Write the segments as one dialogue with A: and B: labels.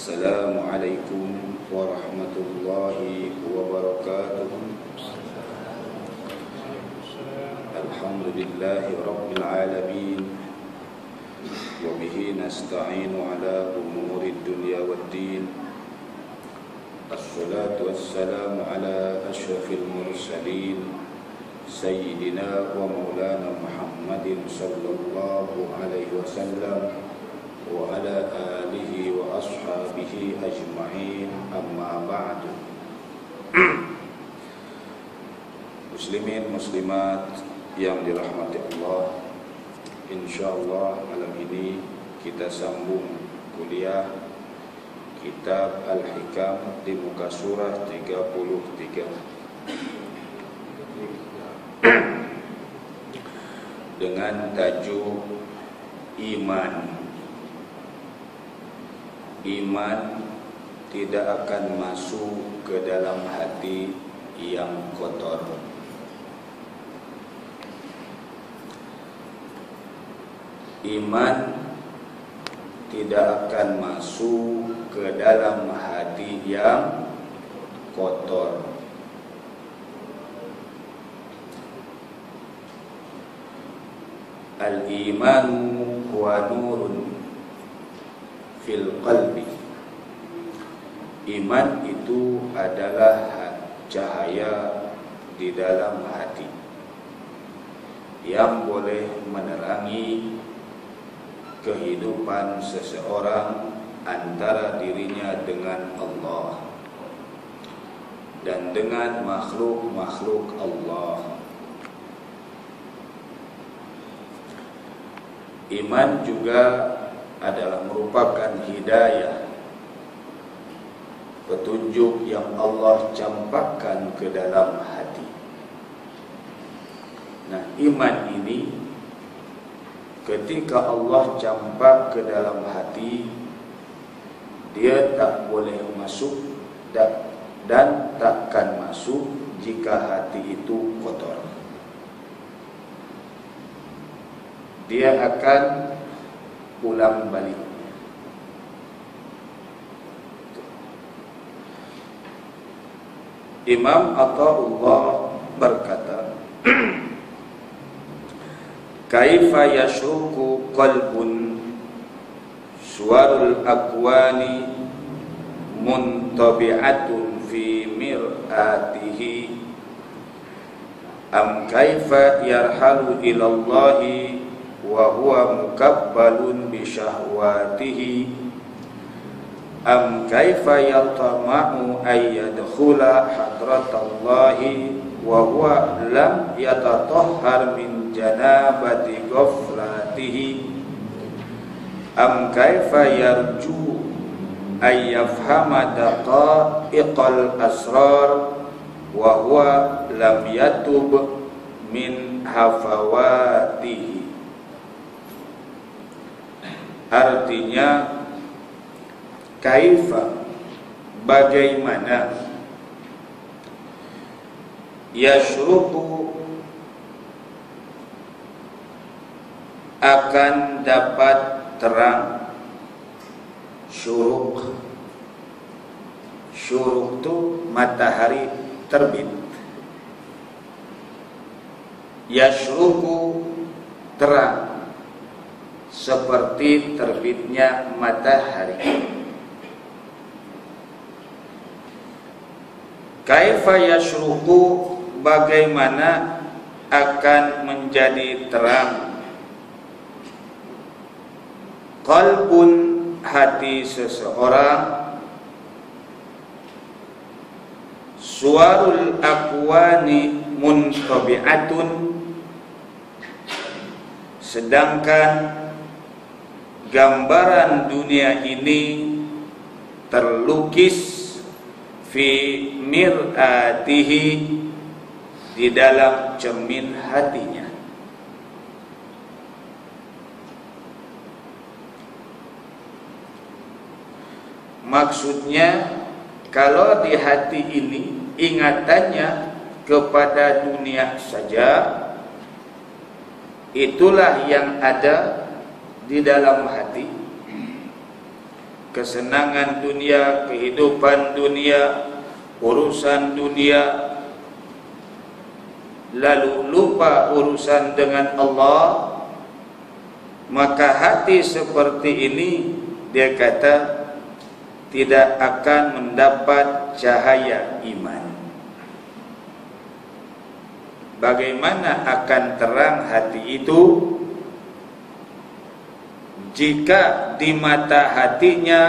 A: Assalamualaikum warahmatullahi wabarakatuh. Alhamdulillahi rabbil alamin. Wa bihi nasta'inu ala umuri dunya waddin. Assalatu wassalamu ala asyrafil mursalin Sayyidina wa maulana Muhammadin sallallahu alaihi wasallam wa ala alihi wa ashabihi ajma'in, amma ba'du. Muslimin muslimat yang dirahmati Allah, insyaallah malam ini kita sambung kuliah kitab Al-Hikam di muka surah 33 dengan tajuk iman. Iman tidak akan masuk ke dalam hati yang kotor. Iman tidak akan masuk ke dalam hati yang kotor. Al-imanu huwa nurun fil qalbi. Iman itu adalah cahaya di dalam hati yang boleh menerangi kehidupan seseorang antara dirinya dengan Allah dan dengan makhluk-makhluk Allah. Iman juga adalah merupakan hidayah, petunjuk yang Allah campakkan ke dalam hati. Nah, iman ini ketika Allah campak ke dalam hati, dia tak boleh masuk dan takkan masuk jika hati itu kotor. Dia akan ulang balik. Imam Athaullah berkata, kaifa yashruku qalbun suwarul akwani muntabi'atun fi mir'atihi am kaifa yarhalu ilallahi wa huwa mukabbalun bi syahwatihi am kaifa yatama'u ay yadkhula hadratallahi wa huwa lam yatatahhar min janabati ghaflatihi am kaifa yarju ay yafhama daqa'iqal asrar wa huwa lam yatub min hafawatihi. Artinya, kaifa, bagaimana, yashruku, akan dapat terang. Syuruk, syuruk itu matahari terbit. Yashruku, terang seperti terbitnya matahari. Kaifa yashruku, bagaimana akan menjadi terang. Qalbun, hati seseorang. Suwarul akwani muntabi'atun, sedangkan gambaran dunia ini terlukis fi mir'atihi, di dalam cermin hatinya. Maksudnya, kalau di hati ini ingatannya kepada dunia saja, itulah yang ada di dalam hati. kesenangan dunia, kehidupan dunia, urusan dunia, lalu lupa urusan dengan Allah, maka hati seperti ini dia kata tidak akan mendapat cahaya iman. Bagaimana akan terang hati itu jika di mata hatinya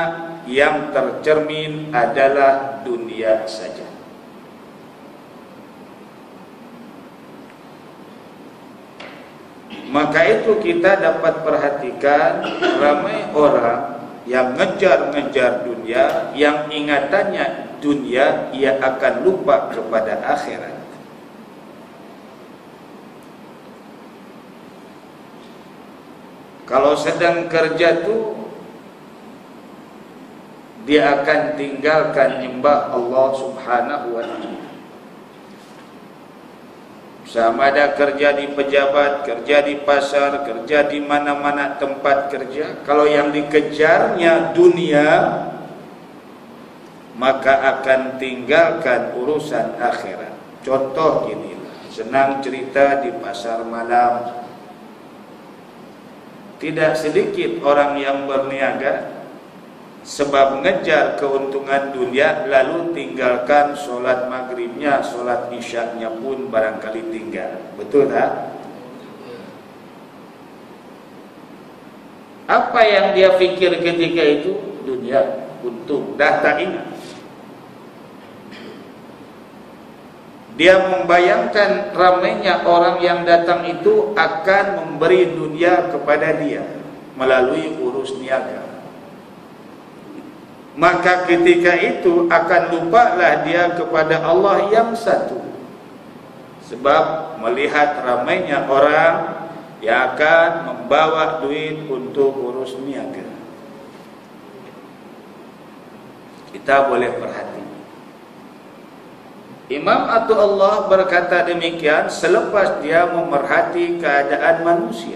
A: yang tercermin adalah dunia saja? Maka itu kita dapat perhatikan ramai orang yang ngejar-ngejar dunia, yang ingatannya dunia, ia akan lupa kepada akhirat. Kalau sedang kerja tuh dia akan tinggalkan nyembah Allah Subhanahu wa ta'ala. Sama ada kerja di pejabat, kerja di pasar, kerja di mana-mana tempat kerja, kalau yang dikejarnya dunia, maka akan tinggalkan urusan akhirat. Contoh gini, senang cerita di pasar malam. Tidak sedikit orang yang berniaga sebab mengejar keuntungan dunia, lalu tinggalkan solat maghribnya, solat isyaknya pun barangkali tinggal. Betul tak? Apa yang dia pikir ketika itu? Dunia, untung, dah tak ingat. Dia membayangkan ramainya orang yang datang itu akan memberi dunia kepada dia melalui urus niaga. Maka ketika itu akan lupalah dia kepada Allah yang satu, sebab melihat ramainya orang yang akan membawa duit untuk urus niaga. Kita boleh perhati. Imam Athaullah berkata demikian selepas dia memerhati keadaan manusia.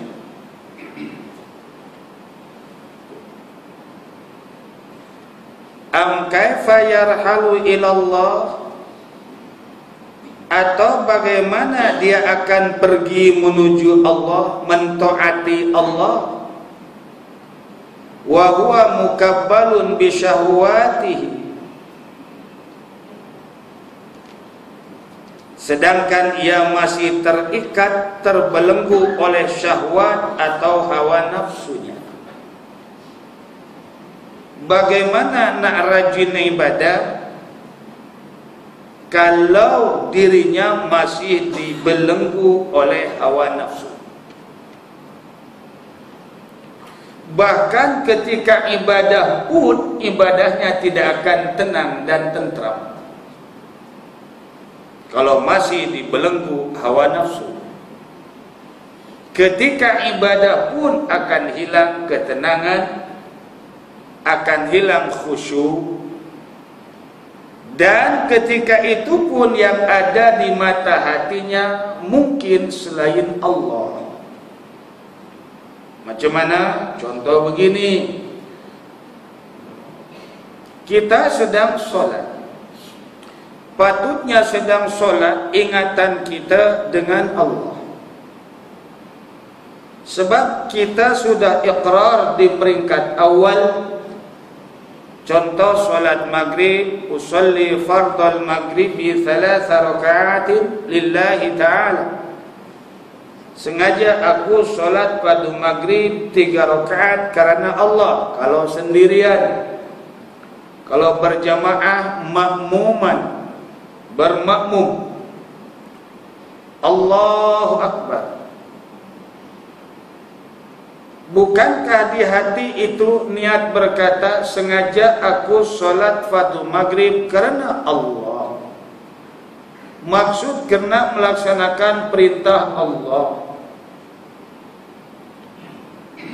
A: Am kaifa yarhalu ilallah, atau bagaimana dia akan pergi menuju Allah, mentaati Allah, wa huwa mukabbalun bi syahwatihi, sedangkan ia masih terikat, terbelenggu oleh syahwat atau hawa nafsunya. Bagaimana nak rajin ibadah kalau dirinya masih dibelenggu oleh hawa nafsu? Bahkan ketika ibadah pun, ibadahnya tidak akan tenang dan tentram kalau masih dibelenggu hawa nafsu. Ketika ibadah pun akan hilang ketenangan, akan hilang khusyuk, dan ketika itu pun yang ada di mata hatinya mungkin selain Allah. Macam mana? Contoh begini, kita sedang solat, patutnya sedang solat ingatan kita dengan Allah, sebab kita sudah iqrar di peringkat awal. Contoh solat maghrib, usalli fardal maghribi 3 raka'atin lillahi ta'ala. Sengaja aku solat pada maghrib 3 rakaat karena Allah. Kalau sendirian, kalau berjamaah makmuman, bermakmum, Allahu Akbar. Bukankah di hati itu niat berkata, sengaja aku solat fardu maghrib karena Allah, maksud kerana melaksanakan perintah Allah.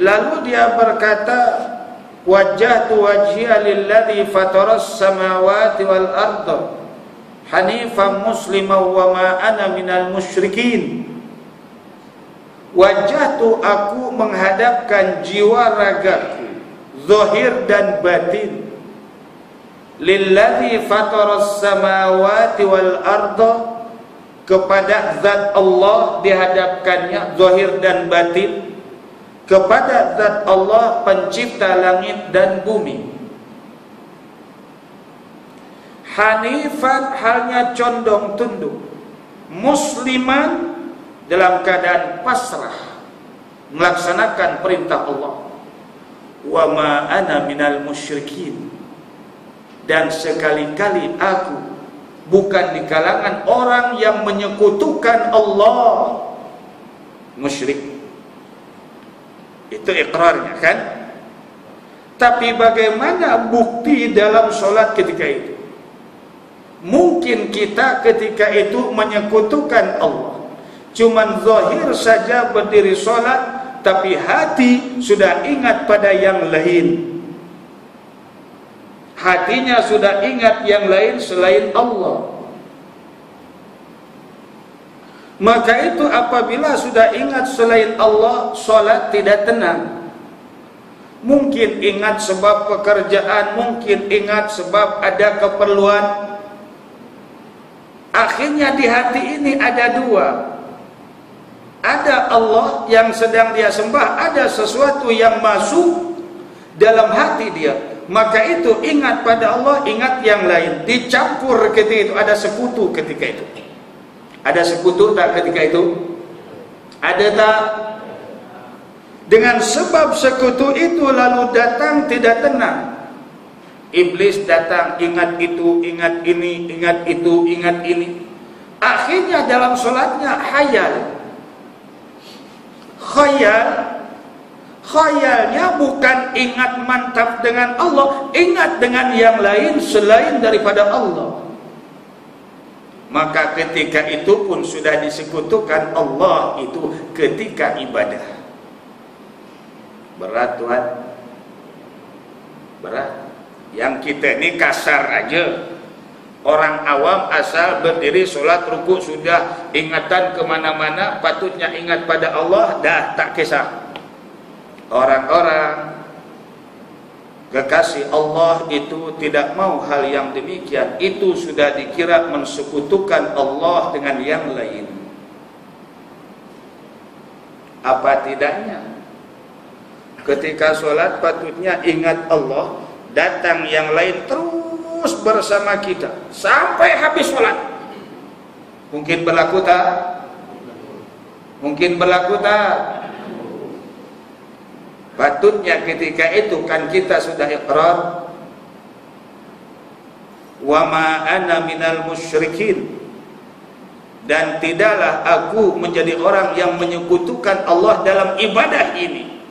A: Lalu dia berkata, wajjahtu wajhiya lilladzi fataras samawati wal arda hanifan musliman wa ma ana minal musyrikin. Wajah tu aku menghadapkan jiwa ragaku, zahir dan batin. Lillazi fataras samawati wal arda, kepada zat Allah dihadapkannya zahir dan batin, kepada zat Allah pencipta langit dan bumi. Hanifan, halnya condong tunduk, musliman, dalam keadaan pasrah melaksanakan perintah Allah. Wa ma ana minal musyrikin, dan sekali-kali aku bukan di kalangan orang yang menyekutukan Allah, musyrik. Itu iqrarnya kan? Tapi bagaimana bukti dalam solat ketika itu? Mungkin kita ketika itu menyekutukan Allah, cuman zahir saja berdiri solat, tapi hati sudah ingat pada yang lain. Hatinya sudah ingat yang lain selain Allah. Maka itu apabila sudah ingat selain Allah, solat tidak tenang. Mungkin ingat sebab pekerjaan, mungkin ingat sebab ada keperluan. Akhirnya di hati ini ada dua. Ada Allah yang sedang dia sembah, ada sesuatu yang masuk dalam hati dia. Maka itu ingat pada Allah, ingat yang lain, dicampur ketika itu. Ada sekutu ketika itu. Ada sekutu tak ketika itu? Ada tak? Dengan sebab sekutu itu lalu datang tidak tenang. Iblis datang, ingat itu, ingat ini, ingat itu, ingat ini. Akhirnya dalam solatnya khayal. Khayalnya bukan ingat mantap dengan Allah, ingat dengan yang lain selain daripada Allah. Maka ketika itu pun sudah disekutukan Allah itu ketika ibadah. Berat Tuhan, berat. Yang kita ini kasar aja. Orang awam asal berdiri solat ruku sudah ingatan kemana-mana, patutnya ingat pada Allah, dah tak kisah. Orang-orang kekasih Allah itu tidak mau hal yang demikian. Itu sudah dikira mensekutukan Allah dengan yang lain. Apa tidaknya? Ketika solat patutnya ingat Allah, datang yang lain terus bersama kita sampai habis solat. Mungkin berlaku tak? Mungkin berlaku tak? Patutnya ketika itu kan kita sudah iqrar, wa ma ana minal musyrikin, dan tidaklah aku menjadi orang yang menyekutukan Allah dalam ibadah ini.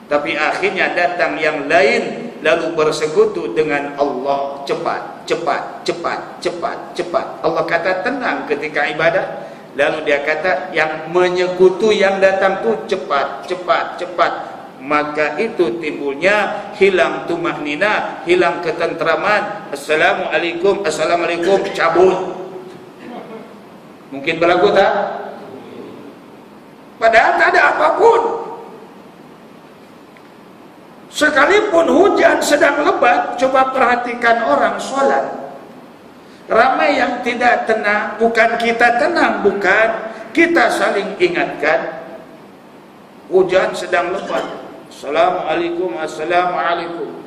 A: Tapi akhirnya datang yang lain lalu bersekutu dengan Allah. Cepat, cepat, cepat, cepat, cepat. Allah kata tenang ketika ibadah, lalu dia kata yang menyekutu yang datang tu cepat, cepat, cepat. Maka itu timbulnya hilang tumahnina, hilang ketentraman. Assalamualaikum, assalamualaikum, cabut. Mungkin berlaku tak? Padahal tak ada apapun. Sekalipun hujan sedang lebat, coba perhatikan orang sholat. Ramai yang tidak tenang, bukan kita tenang, bukan. Kita saling ingatkan. Hujan sedang lebat. Assalamualaikum, assalamualaikum.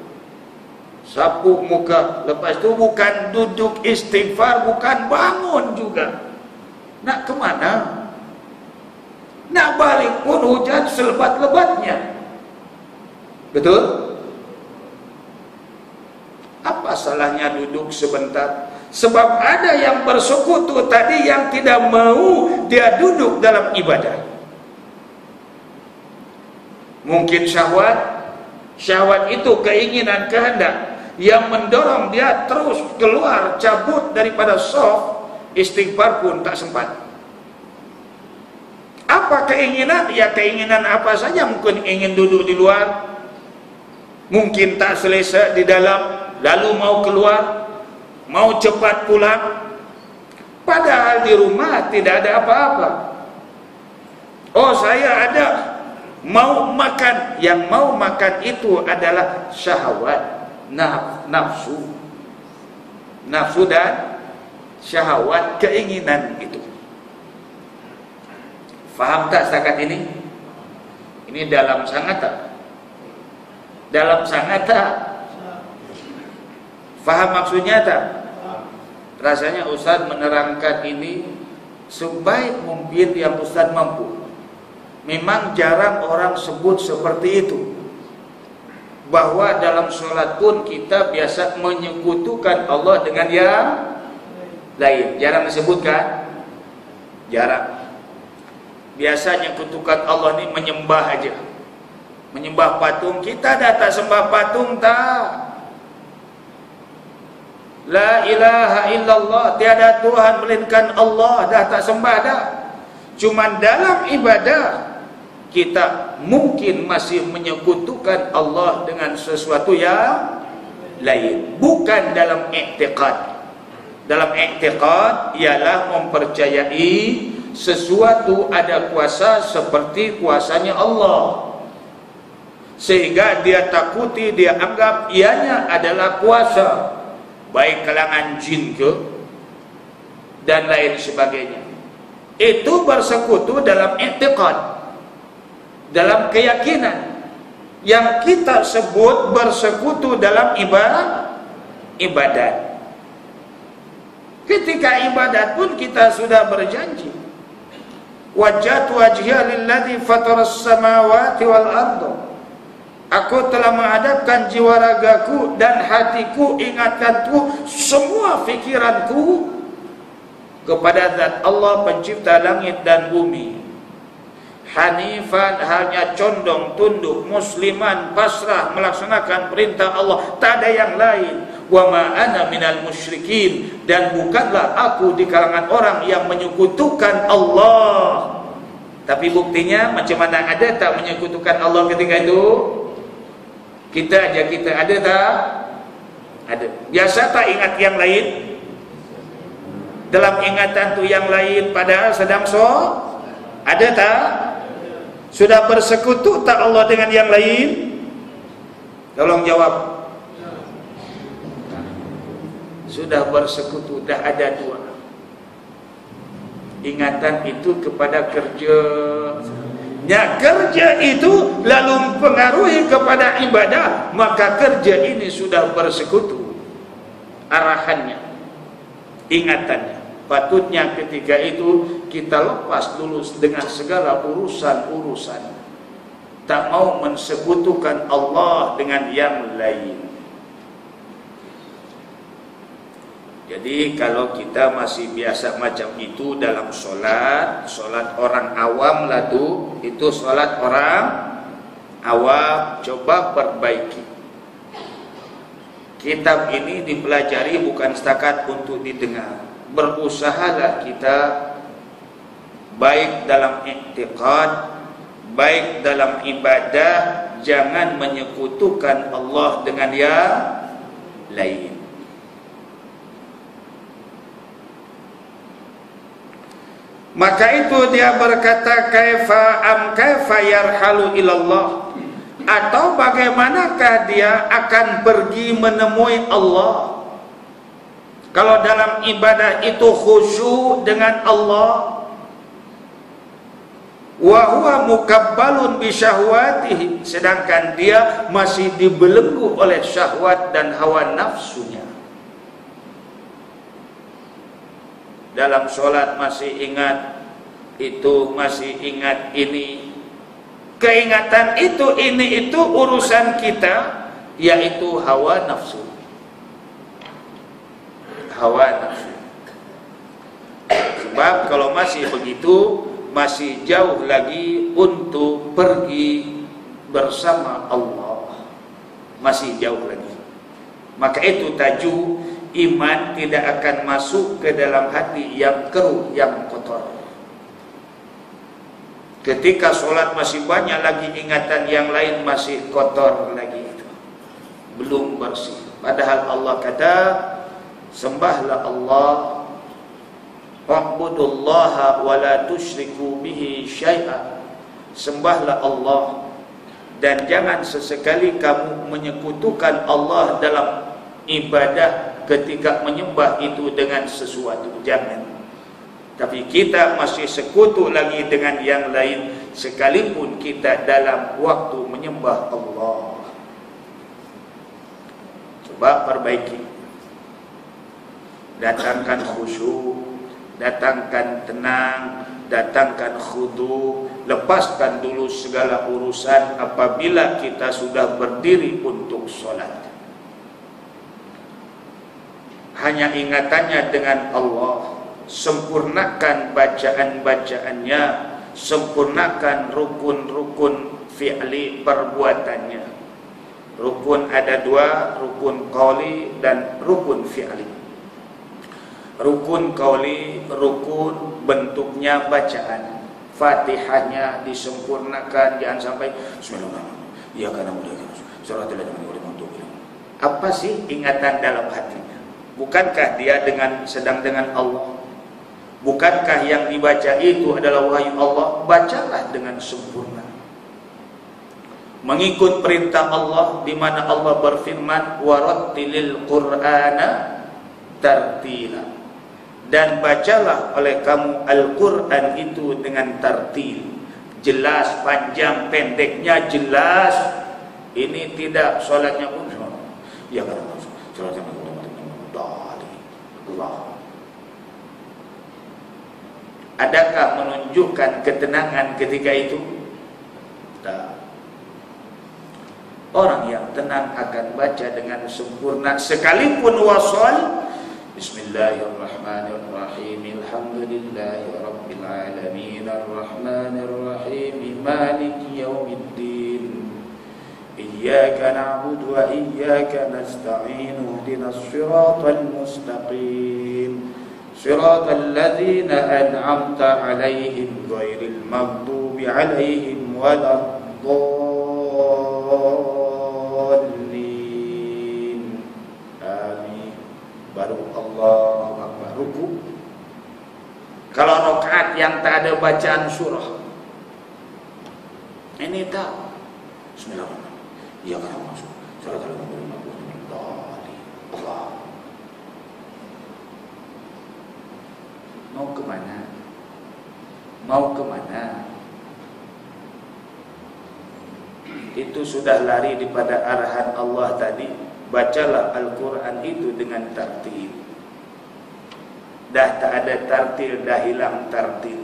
A: Sapu muka. Lepas itu bukan duduk istighfar, bukan bangun juga. Nak kemana? Nak balik pun hujan selebat-lebatnya. Betul? Apa salahnya duduk sebentar? Sebab ada yang bersekutu tadi yang tidak mau dia duduk dalam ibadah. Mungkin syahwat itu keinginan, kehendak yang mendorong dia terus keluar, cabut daripada shaf, istighfar pun tak sempat. Apa keinginan? Ya keinginan apa saja. Mungkin ingin duduk di luar, mungkin tak selesa di dalam, lalu mau keluar, mau cepat pulang. Padahal di rumah tidak ada apa-apa. Oh, saya ada Mau makan, yang mau makan itu adalah syahwat, nafsu. Nafsu dan syahwat, keinginan itu. Faham tak setakat ini? Ini dalam sangat tak? Dalam sangat tak? Faham maksudnya tak? Rasanya Ustaz menerangkan ini sebaik mungkin yang Ustaz mampu. Memang jarang orang sebut seperti itu, bahwa dalam sholat pun kita biasa menyekutukan Allah dengan yang lain. Jarang disebutkan? Jarang. Biasa menyekutukan Allah ni menyembah aja, menyembah patung. Kita dah tak sembah patung tak? La ilaha illallah, tiada Tuhan melainkan Allah, dah tak sembah dah. Cuma dalam ibadah kita mungkin masih menyekutukan Allah dengan sesuatu yang lain, bukan dalam i'tiqad. Dalam i'tiqad ialah mempercayai sesuatu ada kuasa seperti kuasanya Allah, sehingga dia takuti, dia anggap ianya adalah kuasa, baik kalangan jin ke dan lain sebagainya. Itu bersekutu dalam i'tiqad, dalam keyakinan. Yang kita sebut bersekutu dalam ibadat. Ketika ibadat pun kita sudah berjanji, wajjahtu wajhiya lilladzi fataras samawati wal arda. Aku telah menghadapkan jiwa ragaku dan hatiku, ingatanku, semua fikiranku kepada Zat Allah pencipta langit dan bumi. Hanifan, hanya condong tunduk, musliman, pasrah, melaksanakan perintah Allah, tak ada yang lain. Wa ma ana minal musyrikin, dan bukanlah aku di kalangan orang yang menyekutukan Allah. Tapi buktinya macam mana, ada tak menyekutukan Allah ketika itu? Kita ada tak? Ada. Biasa tak ingat yang lain? Dalam ingatan tu yang lain padahal sedang ada tak? Sudah bersekutu tak Allah dengan yang lain? Tolong jawab. Sudah bersekutu, dah ada dua. Ingatan itu kepada kerja. Ya, kerja itu lalu mempengaruhi kepada ibadah, maka kerja ini sudah bersekutu. Arahannya, ingatannya. Patutnya ketika itu kita lepas dulu dengan segala urusan-urusan, tak mau mensekutukan Allah dengan yang lain. Jadi kalau kita masih biasa macam itu dalam solat orang awam lah tu, itu solat orang awam, coba perbaiki. Kitab ini dipelajari bukan setakat untuk didengar. Berusahalah kita baik dalam i'tiqad, baik dalam ibadah, jangan menyekutukan Allah dengan yang lain. Maka itu dia berkata, kaifa yarhalu ilallah, atau bagaimanakah dia akan pergi menemui Allah. Kalau dalam ibadah itu khusyuk dengan Allah, wa huwa mukabbalun bi syahwatihi, sedangkan dia masih dibelenggu oleh syahwat dan hawa nafsunya. Dalam solat masih ingat itu, masih ingat ini. Keingatan itu, ini itu urusan kita, yaitu hawa nafsu. Hawa nafsu. Sebab kalau masih begitu, masih jauh lagi untuk pergi bersama Allah. Masih jauh lagi. Maka itu tajuk iman tidak akan masuk ke dalam hati yang keruh, yang kotor. Ketika solat masih banyak lagi ingatan yang lain, masih kotor lagi itu, belum bersih. Padahal Allah kata, sembahlah Allah, wa'budullaha wa la tusyriku bihi syai'an, sembahlah Allah, dan jangan sesekali kamu menyekutukan Allah dalam ibadah ketika menyembah itu dengan sesuatu. Jangan. Tapi kita masih sekutu lagi dengan yang lain, sekalipun kita dalam waktu menyembah Allah. Coba perbaiki. Datangkan khusyuk, datangkan tenang, datangkan khudu, lepaskan dulu segala urusan apabila kita sudah berdiri untuk sholat. Hanya ingatannya dengan Allah, sempurnakan bacaan-bacaannya, sempurnakan rukun-rukun fi'li perbuatannya. Rukun ada dua, rukun qauli dan rukun fi'li. Rukun qauli, rukun bentuknya bacaan. Fatihahnya disempurnakan, jangan sampai Bismillahirrahmanirrahim. Ya kana apa sih ingatan dalam hatinya? Bukankah dia sedang dengan Allah? Bukankah yang dibaca itu adalah wahyu Allah? Bacalah dengan sempurna, mengikut perintah Allah, di mana Allah berfirman warattilil qur'ana tartila, dan bacalah oleh kamu Al-Quran itu dengan tartil, jelas, panjang pendeknya jelas. Ini tidak sholatnya pun ya kan, sholatnya Allah. Adakah menunjukkan ketenangan ketika itu? Tak. Orang yang tenang akan baca dengan sempurna, sekalipun wasal. Bismillahirrahmanirrahim. Alhamdulillahi rabbil alamin, arrahmanirrahim, maliki yaumiddin. Iyyaka na'budu wa iyyaka nasta'in. Ihdinas siratal mustaqim. Siratal ladzina an'amta 'alaihim ghairil maghdubi 'alaihim waladdallin. Amin. Baru Allahu Akbar, ruku. Kalau rakaat yang tak ada bacaan surah, ini tak. Bismillahirrahmanirrahim. Ya kan masuk. Siratal ladzina Allah. Mau kemana? Mau kemana? Itu sudah lari daripada arahan Allah tadi. Bacalah Al-Quran itu dengan tartil. Dah tak ada tartil, dah hilang tartil.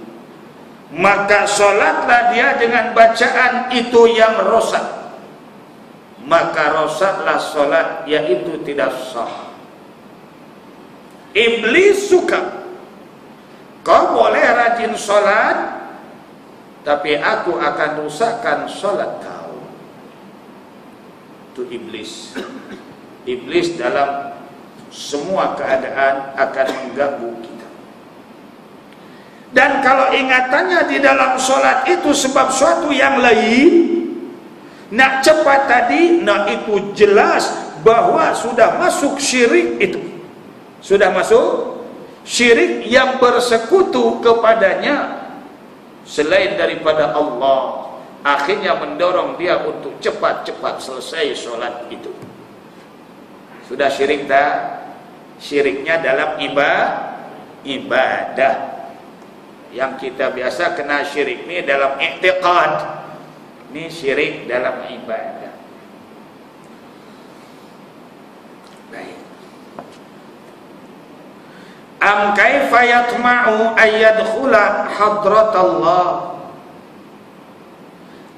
A: Maka solatlah dia dengan bacaan itu yang rosak. Maka rosaklah solat, yaitu tidak sah. Iblis suka. Kau boleh rajin solat, tapi aku akan rusakkan solat kau. Itu iblis. Iblis dalam semua keadaan akan mengganggu kita. Dan kalau ingatannya di dalam solat itu sebab suatu yang lain, nak cepat tadi, nah itu jelas bahwa sudah masuk syirik itu. Sudah masuk syirik yang bersekutu kepadanya selain daripada Allah, akhirnya mendorong dia untuk cepat-cepat selesai sholat itu. Sudah syirik tak? Syiriknya dalam ibadah. Yang kita biasa kena syirik ni dalam i'tiqad. Ini syirik dalam ibadah. Baik. Am kaifa yatma'u ayyadkhula hadratallah,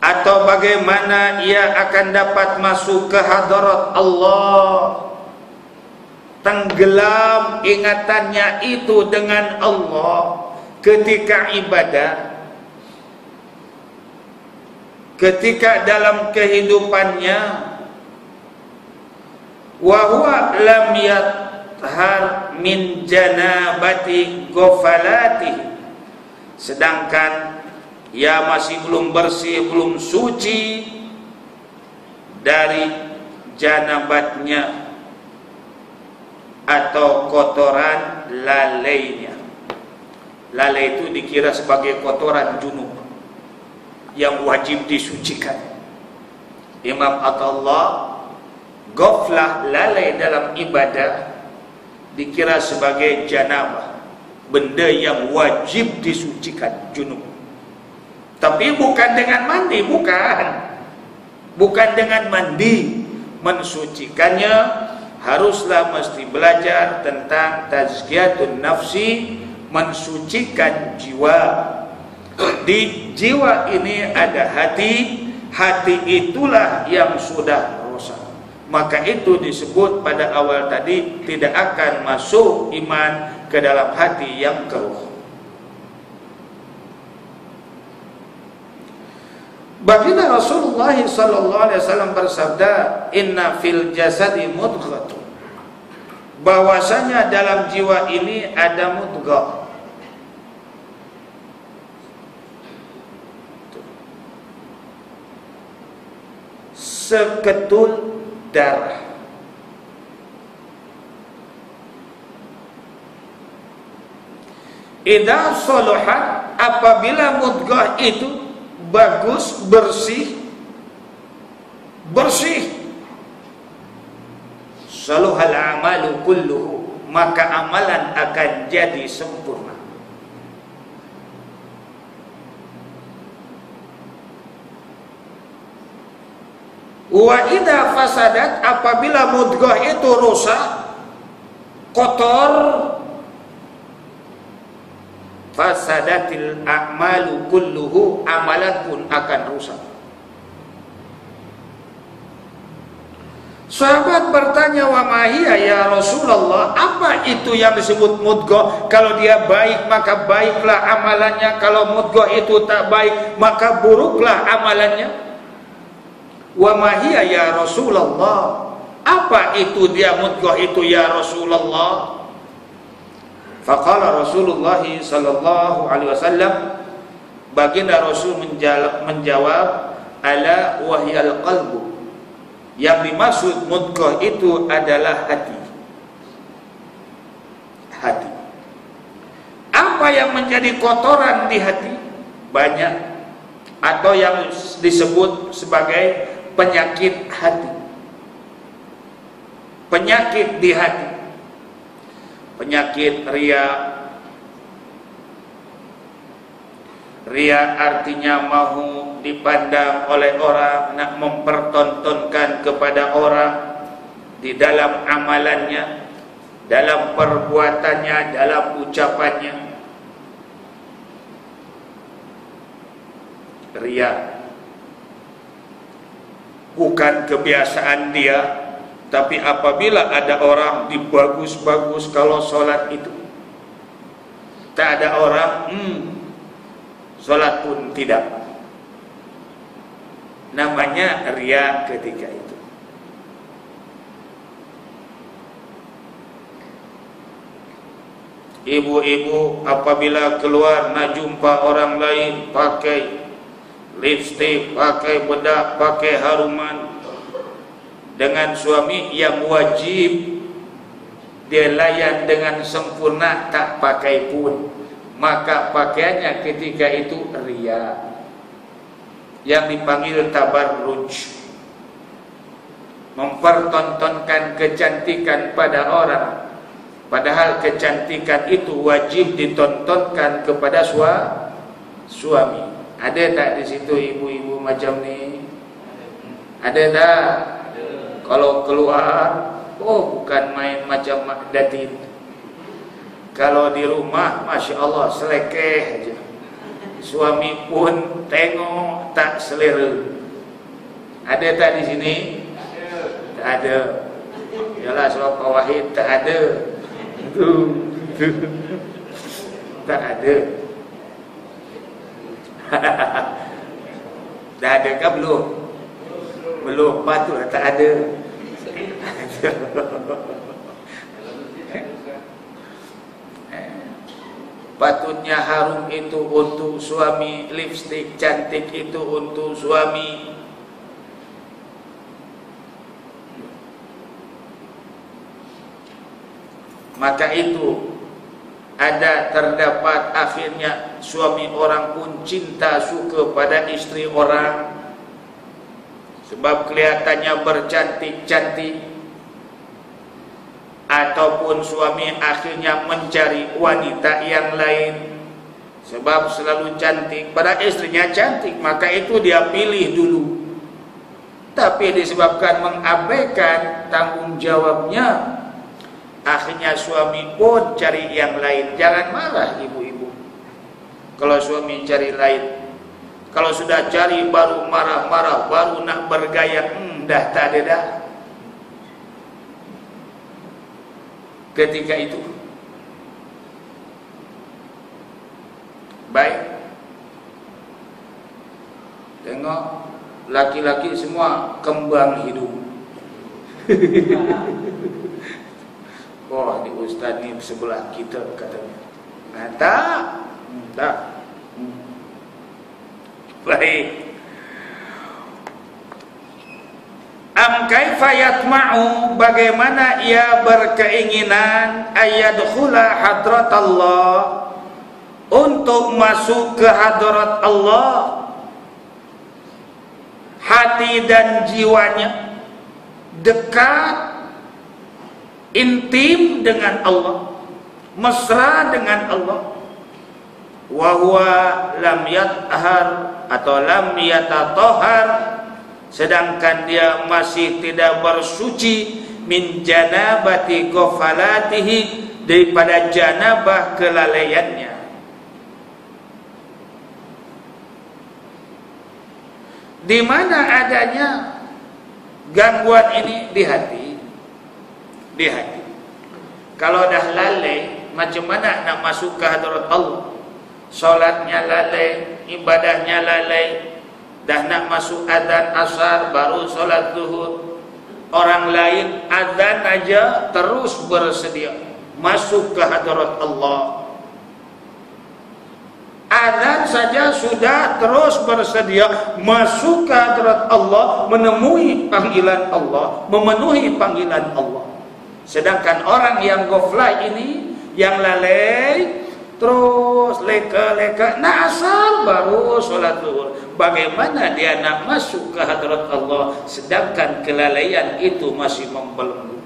A: atau bagaimana ia akan dapat masuk ke hadarat Allah, tenggelam ingatannya itu dengan Allah ketika ibadah, ketika dalam kehidupannya, wa huwa lam yathhar min janabati ghafalati, sedangkan ia masih belum bersih, belum suci dari janabatnya atau kotoran lalainya. Lalai itu dikira sebagai kotoran junub. yang wajib disucikan. Imam Athaillah, ghaflah, lalai dalam ibadah dikira sebagai janabah, benda yang wajib disucikan, junub. Tapi bukan dengan mandi, bukan dengan mandi mensucikannya. Haruslah mesti belajar tentang tazkiyatun nafsi, mensucikan jiwa. Di jiwa ini ada hati, hati itulah yang sudah rosak. Maka itu disebut pada awal tadi, tidak akan masuk iman ke dalam hati yang keruh. Baginda Rasulullah sallallahu alaihi wasallam bersabda, "Inna fil jasadi mudghah." Bahwasanya dalam jiwa ini ada mudghah. Seketul darah. Idza salahat, apabila mudghah itu bagus, bersih, saluhal amalu kulluhu, maka amalan akan jadi sempurna. Wa idza fasadat, apabila mudghah itu rusak, kotor, fasadatil a'malu kulluhu, amalan pun akan rusak. Sahabat bertanya, wa mahiya ya Rasulullah, apa itu yang disebut mudghah? Kalau dia baik maka baiklah amalannya, kalau mudghah itu tak baik maka buruklah amalannya. Wa mahiya ya Rasulullah, apa itu dia mudghah itu ya Rasulullah? Faqala Rasulullah sallallahu alaihi wasallam, baginda Rasul menjawab, ala wahyal qalbu, yang dimaksud mudghah itu adalah hati. Hati. Apa yang menjadi kotoran di hati? Banyak, atau yang disebut sebagai penyakit hati. Penyakit di hati. Penyakit ria. Ria artinya mahu dipandang oleh orang, nak mempertontonkan kepada orang di dalam amalannya, dalam perbuatannya, dalam ucapannya. Ria bukan kebiasaan dia, tapi apabila ada orang dibagus-bagus kalau sholat itu, tak ada orang sholat pun tidak, namanya ria ketika itu. Ibu-ibu apabila keluar nak jumpa orang lain pakai lipstik, pakai bedak, pakai haruman, dengan suami yang wajib dia layan dengan sempurna, tak pakai pun, maka pakaiannya ketika itu ria, yang dipanggil tabarruj, mempertontonkan kecantikan pada orang, padahal kecantikan itu wajib ditontonkan kepada suami. Ada tak di situ ibu-ibu macam ni? Ada tak? Kalau keluar, oh bukan main macam datin. Kalau di rumah, masya Allah selekeh aja. Suami pun tengok tak selera. Ada tak di sini? Tak ada. Yalah sebab Pak Wahid tak ada. Tak ada. Dah ada ke belum? Belum, patut tak ada. Patutnya harum itu untuk suami, lipstik cantik itu untuk suami. Maka itu terdapat akhirnya suami orang pun cinta suka pada istri orang sebab kelihatannya bercantik-cantik, ataupun suami akhirnya mencari wanita yang lain sebab selalu cantik pada istrinya cantik, maka itu dia pilih dulu. Tapi disebabkan mengabaikan tanggung jawabnya, akhirnya suami pun cari yang lain. Jangan marah ibu-ibu kalau suami cari lain. Kalau sudah cari baru marah-marah, baru nak bergaya, dah tak ada dah. Ketika itu baik, tengok laki-laki semua kembang hidung. Oh, di ustaz ni sebelah kita katanya. Tak. Baik. Kaifa yatma'u, bagaimana ia berkeinginan ayadkhula hadrat Allah, untuk masuk ke hadrat Allah, hati dan jiwanya dekat, intim dengan Allah, mesra dengan Allah. Wa huwa lam yathhar atau lam yatatahhar, sedangkan dia masih tidak bersuci min janabati ghafalatihi, daripada janabah kelalaiannya. Di mana adanya gangguan ini? Di hati. Di hati. Kalau dah lalai, macam mana nak masuk ke hadrat Allah? Solatnya lalai, ibadahnya lalai, dah nak masuk adzan asar baru solat zuhur. Orang lain adzan aja terus bersedia masuk ke hadrat Allah. Adzan saja sudah terus bersedia masuk ke hadrat Allah, menemui panggilan Allah, memenuhi panggilan Allah. Sedangkan orang yang ghaflah ini, yang lalai, terus leka-leka, nak asar baru solat zuhur. Bagaimana dia nak masuk ke hadrat Allah sedangkan kelalaian itu masih membelenggu?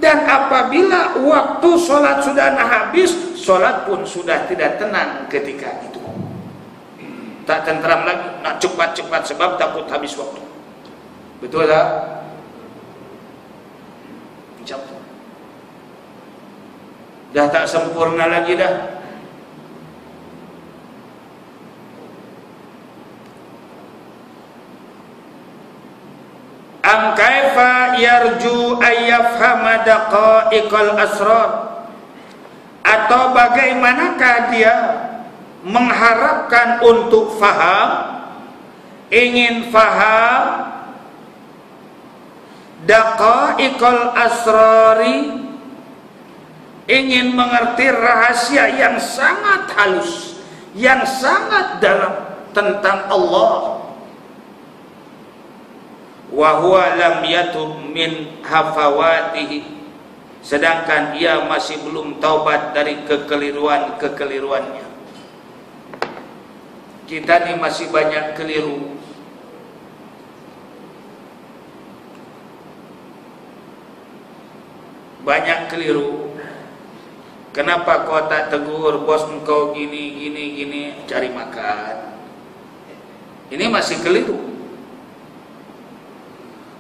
A: Dan apabila waktu solat sudah nak habis, solat pun sudah tidak tenang ketika itu. Tak tenteram lagi, nak cepat-cepat sebab takut habis waktu. Betul tak? Macam tu. Dah tak sempurna lagi dah. Am kaifa yarju ayyafhama daqa'iqal asrar, atau bagaimanakah dia mengharapkan untuk faham, ingin faham daqa'iqal asrari, ingin mengerti rahasia yang sangat halus, yang sangat dalam tentang Allah. Wa huwa lam yatub min hafawatihi, sedangkan ia masih belum taubat dari kekeliruannya. Kita ni masih banyak keliru. Banyak keliru. Kenapa kau tak tegur bos engkau gini, cari makan? Ini masih keliru.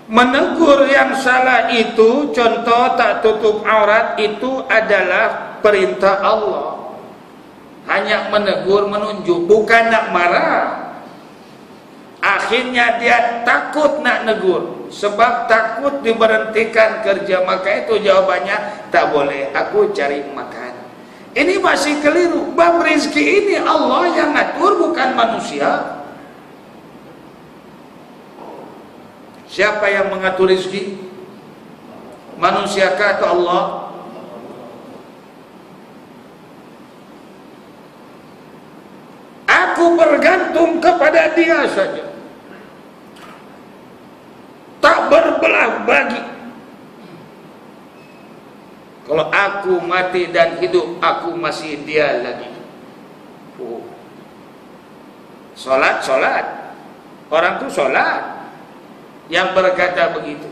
A: Menegur yang salah itu, contoh tak tutup aurat, itu adalah perintah Allah. Hanya menegur, menunjuk, bukan nak marah. Akhirnya dia takut nak negur, sebab takut diberhentikan kerja. Maka itu jawabannya, tak boleh, aku cari makan. Ini masih keliru. Bab rezeki ini Allah yang ngatur, bukan manusia. Siapa yang mengatur rezeki? Manusiakah atau Allah? Aku bergantung kepada Dia saja, tak berbelah bagi. Kalau aku mati dan hidup, aku masih dia lagi. Solat. Orang tu solat yang berkata begitu.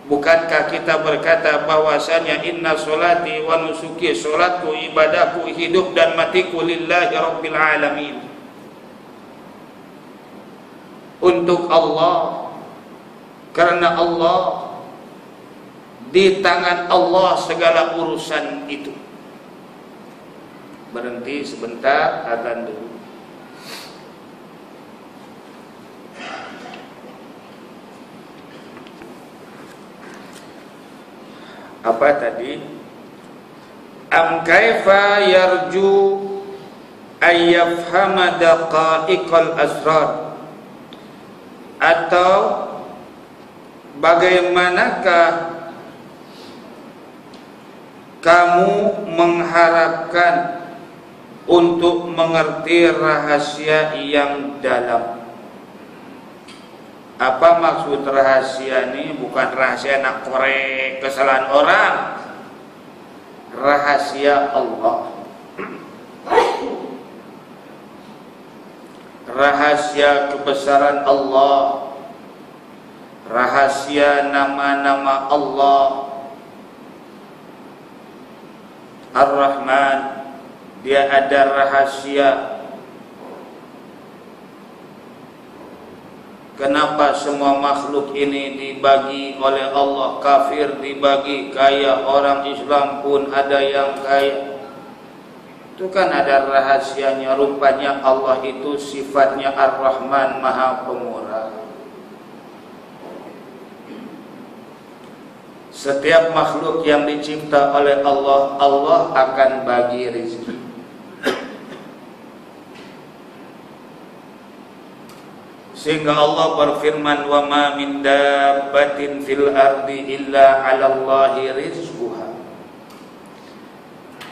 A: Bukankah kita berkata bahwasanya inna solati wa nusuki, solatku, ibadahku, hidup dan matiku lillahi rabbil alamin, untuk Allah, karena Allah, di tangan Allah segala urusan itu. Berhenti sebentar, azan dulu. Apa tadi? Am kaifa yarju ayyafhama daqa'iqal asrar, atau bagaimanakah kamu mengharapkan untuk mengerti rahasia yang dalam? Apa maksud rahasia ini? Bukan rahasia nak korek kesalahan orang, rahasia Allah, rahasia kebesaran Allah, rahasia nama-nama Allah. Ar-Rahman, dia ada rahasia. Kenapa semua makhluk ini dibagi oleh Allah? Kafir dibagi, kaya, orang Islam pun ada yang kaya. Itu kan ada rahasianya. Rupanya Allah itu sifatnya Ar-Rahman, Maha Pemurah. Setiap makhluk yang dicipta oleh Allah, Allah akan bagi rezeki. Sehingga Allah berfirman, wa ma min dabbatin fil ardi illa 'ala Allahi rizquha.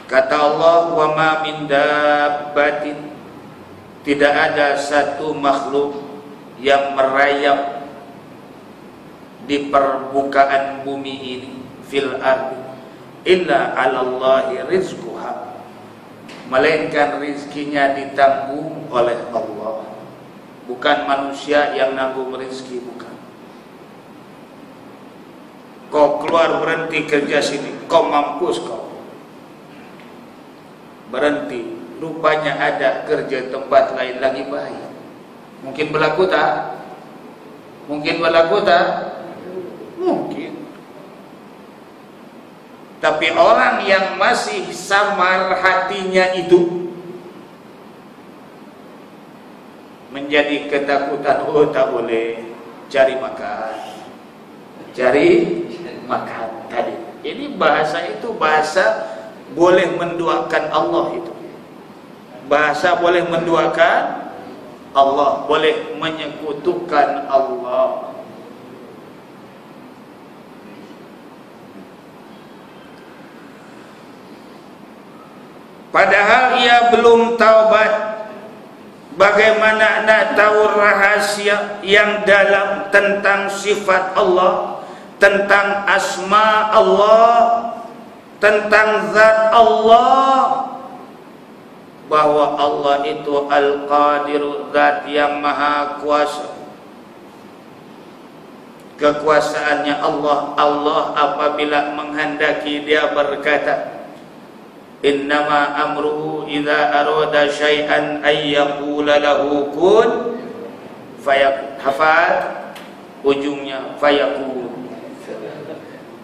A: Kata Allah, wa ma min dabbatin, tidak ada satu makhluk yang merayap di permukaan bumi ini, fil ardi illa 'ala Allahi rizquha, melainkan rizkinya ditanggung oleh Allah. Bukan manusia yang nanggung rezeki, bukan. Kau keluar berhenti kerja sini, kau mampus kau. Berhenti, rupanya ada kerja tempat lain lagi baik. Mungkin berlaku tak? Mungkin berlaku tak? Mungkin. Tapi orang yang masih samar hatinya itu menjadi ketakutan, oh tak boleh cari makan tadi. Jadi bahasa itu bahasa boleh menduakan Allah itu. Bahasa boleh menduakan Allah, boleh menyekutukan Allah. Padahal ia belum taubat. Bagaimana nak tahu rahasia yang dalam tentang sifat Allah, tentang asma Allah, tentang zat Allah, bahwa Allah itu Al-Qadir, zat yang maha kuasa. Kekuasaannya Allah, Allah apabila menghendaki dia berkata, innama amruhu idza arada syai'an ay yaqula lahu kun fayakun. Hafal ujungnya fayakun.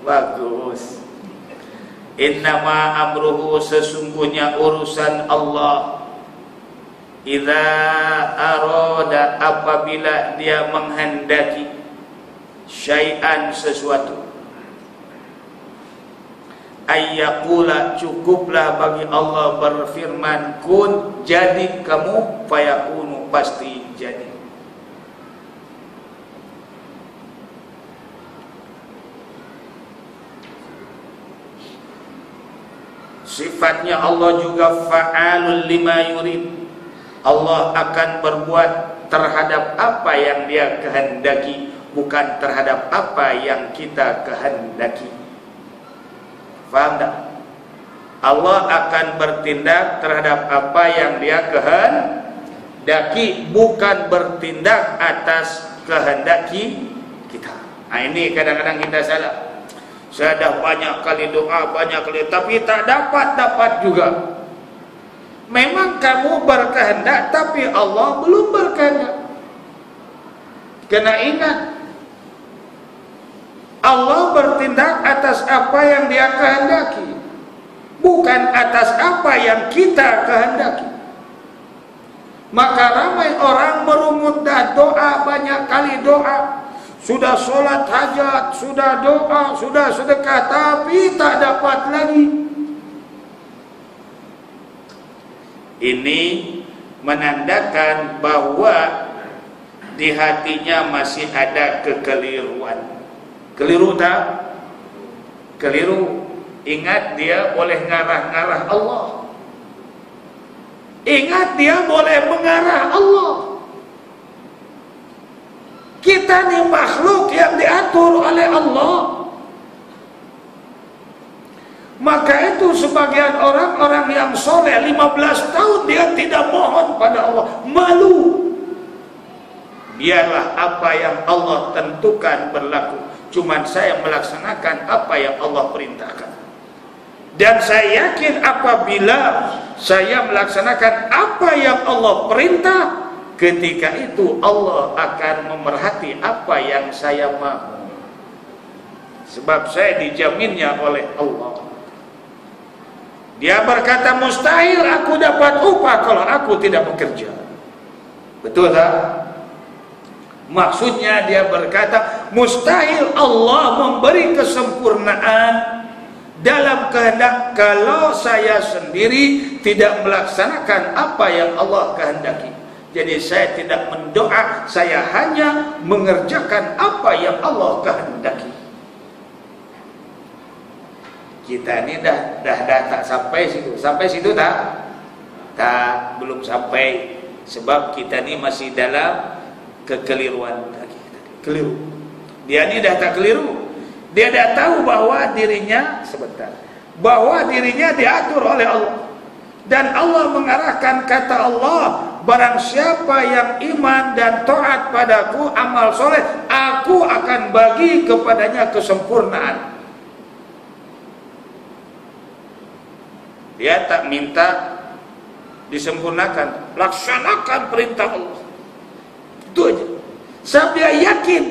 A: Bagus. Innama amruhu, sesungguhnya urusan Allah, idza arada, apabila dia menghendaki, syai'an, sesuatu, ayyakula, cukuplah bagi Allah berfirman, kun, jadi kamu, fayakunu, pasti jadi. Sifatnya Allah juga fa'alul lima yurid. Allah akan berbuat terhadap apa yang dia kehendaki. bukan terhadap apa yang kita kehendaki. Faham tak? Allah akan bertindak terhadap apa yang dia kehendaki, bukan bertindak atas kehendaki kita. Nah, ini kadang-kadang kita salah. Saya dah banyak kali doa, banyak kali, tapi tak dapat juga. Memang kamu berkehendak, tapi Allah belum berkehendak. Kena ingat, Allah bertindak atas apa yang dia kehendaki, bukan atas apa yang kita kehendaki. Maka ramai orang merungut dah doa, banyak kali doa, sudah solat hajat, sudah doa, sudah sedekah, tapi tak dapat lagi. Ini menandakan bahwa di hatinya masih ada kekeliruan. Keliru tak? Keliru. Ingat, dia boleh ngarah-ngarah Allah. Ingat, dia boleh mengarah Allah. Kita ni makhluk yang diatur oleh Allah. Maka itu sebagian orang-orang yang soleh 15 tahun dia tidak mohon pada Allah, malu. Biarlah apa yang Allah tentukan berlaku, cuman saya melaksanakan apa yang Allah perintahkan. Dan saya yakin apabila saya melaksanakan apa yang Allah perintah, ketika itu Allah akan memerhati apa yang saya mahu. Sebab saya dijaminnya oleh Allah. Dia berkata, mustahil aku dapat upah kalau aku tidak bekerja. Betul tak? Maksudnya dia berkata, mustahil Allah memberi kesempurnaan dalam kehendak kalau saya sendiri tidak melaksanakan apa yang Allah kehendaki. Jadi saya tidak mendoa, saya hanya mengerjakan apa yang Allah kehendaki. Kita ini dah tak sampai situ. Sampai situ tak? Tak, belum sampai. Sebab kita ini masih dalam kekeliruan lagi. Keliru. Dia ini dah tak keliru. Dia dah tahu bahwa dirinya bahwa dirinya diatur oleh Allah. Dan Allah mengarahkan, kata Allah, barang siapa yang iman dan taat padaku, amal soleh, aku akan bagi kepadanya kesempurnaan. Dia tak minta disempurnakan, laksanakan perintah Allah. Itu aja. Sebab dia yakin,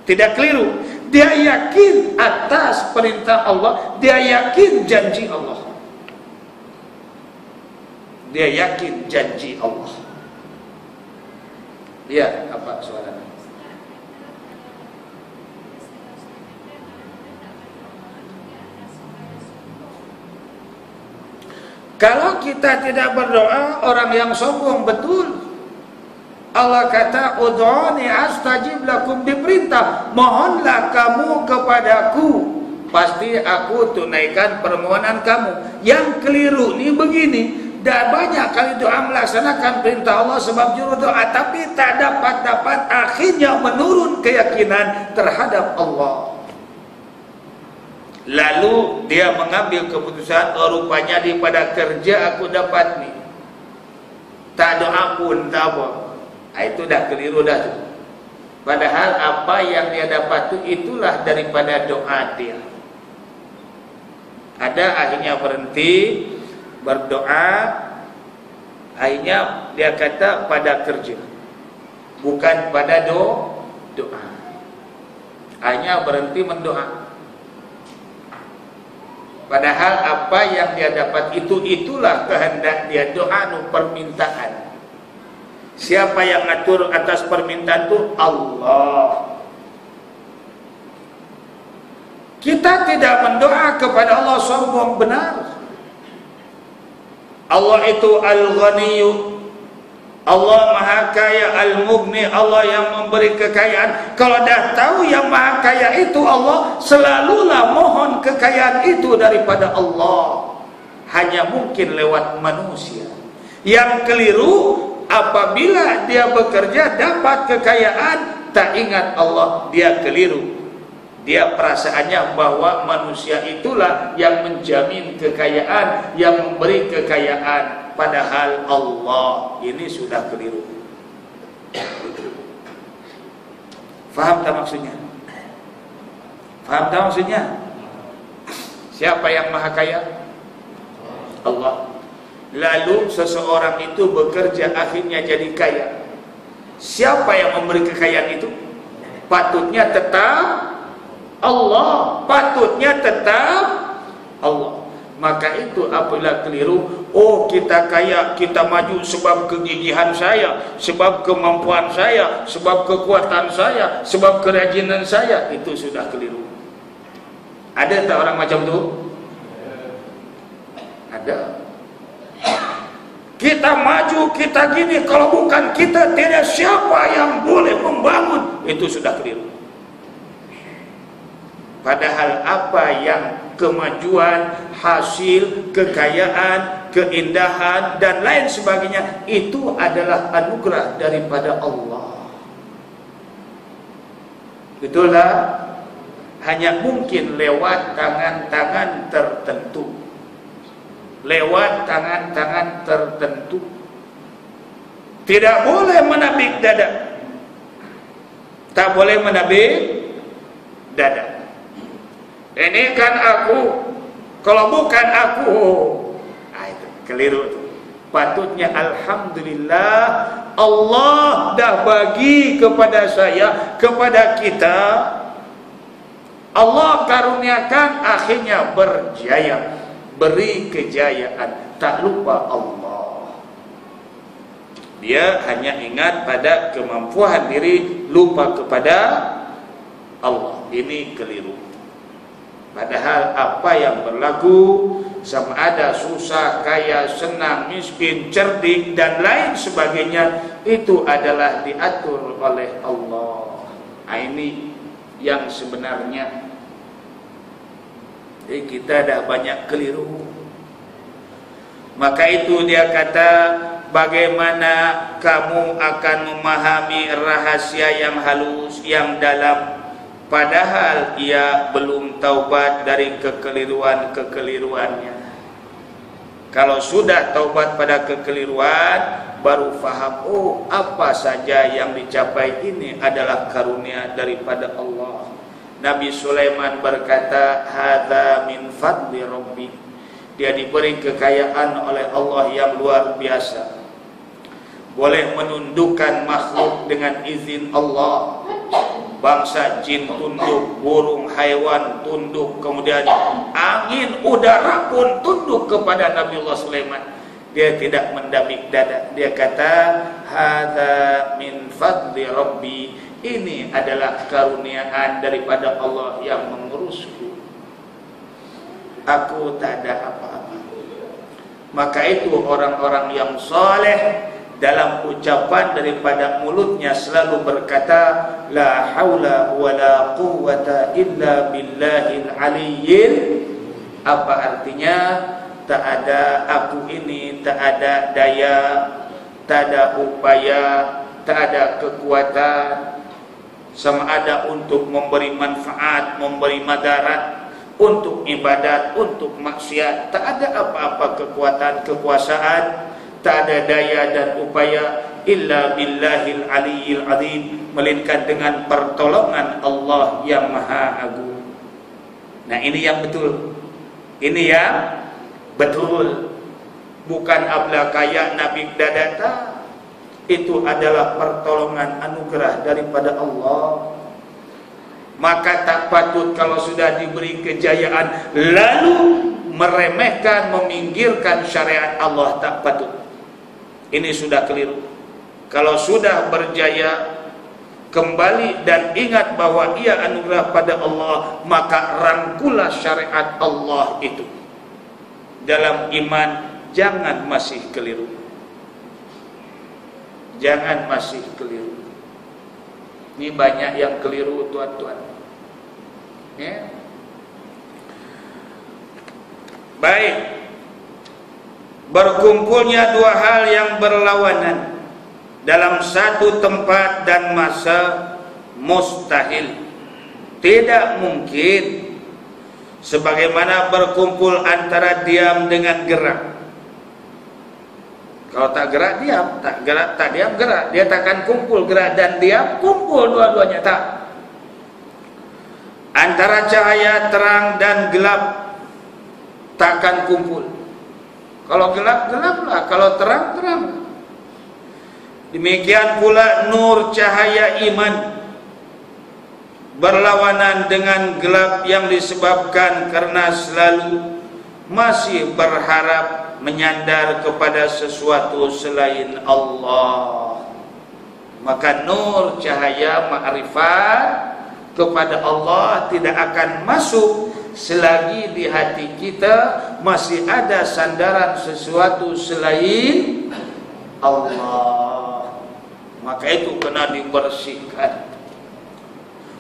A: tidak keliru. Dia yakin atas perintah Allah, dia yakin janji Allah. Dia yakin janji Allah. Lihat apa soalannya. Kalau kita tidak berdoa, orang yang sombong, betul. Allah kata, ud'uni astajib lakum, diperintah, mohonlah kamu kepadaku, pasti aku tunaikan permohonan kamu. Yang keliru ni begini, dah banyak kali doa melaksanakan perintah Allah sebab juru doa, tapi tak dapat, akhirnya menurun keyakinan terhadap Allah. Lalu dia mengambil keputusan, oh rupanya daripada kerja aku dapat ni, tak doa pun tak apa. Itu dah keliru dah tu. Padahal apa yang dia dapat tu itulah daripada doa dia. Ada akhirnya berhenti berdoa, akhirnya dia kata pada kerja, bukan pada doa. Akhirnya berhenti mendoa. Padahal apa yang dia dapat itulah kehendak dia. Doa nu permintaan. Siapa yang ngatur atas permintaan itu? Allah. Kita tidak mendoa kepada Allah sombong, benar. Allah itu Al-Ghaniyyu, Allah Maha Kaya, Al-Mughni, Allah yang memberi kekayaan. Kalau dah tahu yang Maha Kaya itu Allah, selalulah mohon kekayaan itu daripada Allah. Hanya mungkin lewat manusia. Yang keliru, apabila dia bekerja dapat kekayaan, tak ingat Allah, dia keliru. Dia perasaannya bahwa manusia itulah yang menjamin kekayaan, yang memberi kekayaan, padahal Allah. Ini sudah keliru. Faham tak maksudnya? Faham tak maksudnya? Siapa yang maha kaya? Allah. Lalu seseorang itu bekerja akhirnya jadi kaya. Siapa yang memberi kekayaan itu? Patutnya tetap Allah, patutnya tetap Allah. Maka itu apabila keliru, oh kita kaya, kita maju sebab kegigihan saya, sebab kemampuan saya, sebab kekuatan saya, sebab kerajinan saya, itu sudah keliru. Ada tak orang macam itu? Ada. Kita maju, kita gini, kalau bukan kita tidak siapa yang boleh membangun, itu sudah keliru. Padahal apa yang kemajuan, hasil, kekayaan, keindahan dan lain sebagainya itu adalah anugerah daripada Allah. Itulah hanya mungkin lewat tangan-tangan tertentu. Lewat tangan-tangan tertentu. Tidak boleh menabik dada. Tak boleh menabik dada. Ini kan aku, kalau bukan aku, itu keliru itu. Patutnya alhamdulillah Allah dah bagi kepada saya, kepada kita. Allah karuniakan akhirnya berjaya, beri kejayaan. Tak lupa Allah. Dia hanya ingat pada kemampuan diri, lupa kepada Allah. Ini keliru. Padahal apa yang berlaku, sama ada susah, kaya, senang, miskin, cerdik dan lain sebagainya, itu adalah diatur oleh Allah. Ini yang sebenarnya. Jadi kita dah banyak keliru. Maka itu dia kata, bagaimana kamu akan memahami rahasia yang halus, yang dalam, padahal ia belum taubat dari kekeliruan-kekeliruannya. Kalau sudah taubat pada kekeliruan, baru faham, oh apa saja yang dicapai ini adalah karunia daripada Allah. Nabi Sulaiman berkata, hadza min fadli rabbi. Dia diberi kekayaan oleh Allah yang luar biasa. Boleh menundukkan makhluk dengan izin Allah. Bangsa jin tunduk, burung, haiwan tunduk, kemudian angin, udara pun tunduk kepada Nabiullah Sulaiman. Dia tidak mendabik dada. Dia kata, hadza min fadli rabbi. Ini adalah karuniaan daripada Allah yang mengurusku. Aku tak ada apa-apa. Maka itu orang-orang yang saleh dalam ucapan daripada mulutnya selalu berkata, la haula wala quwwata illa billahil aliyyil. Apa artinya? Tak ada aku ini, tak ada daya, tak ada upaya, tak ada kekuatan, sama ada untuk memberi manfaat, memberi madarat, untuk ibadat, untuk maksiat. Tak ada apa-apa kekuatan, kekuasaan, tak ada daya dan upaya, illa billahil aliyyil azim, melainkan dengan pertolongan Allah yang maha agung. Nah ini yang betul. Ini yang betul. Bukan abla kaya nabi dadata. Itu adalah pertolongan anugerah daripada Allah. Maka tak patut kalau sudah diberi kejayaan lalu meremehkan, meminggirkan syariat Allah. Tak patut. Ini sudah keliru. Kalau sudah berjaya, kembali dan ingat bahwa ia anugerah pada Allah, maka rangkulah syariat Allah itu. Dalam iman jangan masih keliru. Jangan masih keliru. Ini banyak yang keliru tuan-tuan. Ya. Baik. Berkumpulnya dua hal yang berlawanan dalam satu tempat dan masa, mustahil, tidak mungkin. Sebagaimana berkumpul antara diam dengan gerak. Kalau tak gerak diam, tak gerak tak diam gerak. Dia takkan kumpul gerak dan diam kumpul dua-duanya, tak. Antara cahaya terang dan gelap takkan kumpul. Kalau gelap gelaplah, kalau terang terang. Demikian pula nur cahaya iman berlawanan dengan gelap yang disebabkan karena selalu masih berharap menyandar kepada sesuatu selain Allah. Maka nur cahaya ma'rifat kepada Allah tidak akan masuk selagi di hati kita masih ada sandaran sesuatu selain Allah. Maka itu kena dibersihkan.